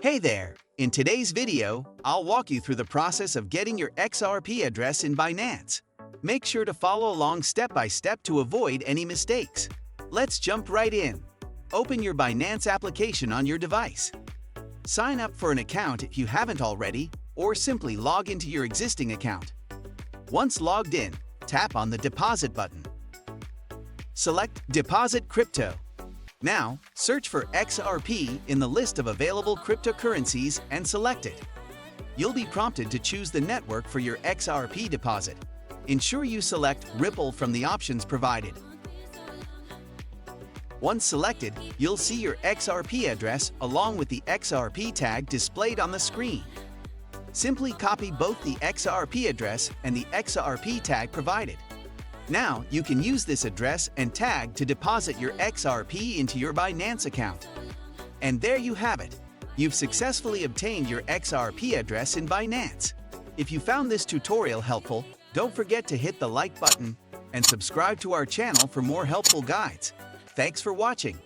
Hey there! In today's video, I'll walk you through the process of getting your XRP address in Binance. Make sure to follow along step by step to avoid any mistakes. Let's jump right in. Open your Binance application on your device. Sign up for an account if you haven't already, or simply log into your existing account. Once logged in, tap on the Deposit button. Select Deposit Crypto. Now, search for XRP in the list of available cryptocurrencies and select it. You'll be prompted to choose the network for your XRP deposit. Ensure you select Ripple from the options provided. Once selected, you'll see your XRP address along with the XRP tag displayed on the screen. Simply copy both the XRP address and the XRP tag provided. Now, you can use this address and tag to deposit your XRP into your Binance account. And there you have it. You've successfully obtained your XRP address in Binance. If you found this tutorial helpful, don't forget to hit the like button and subscribe to our channel for more helpful guides. Thanks for watching.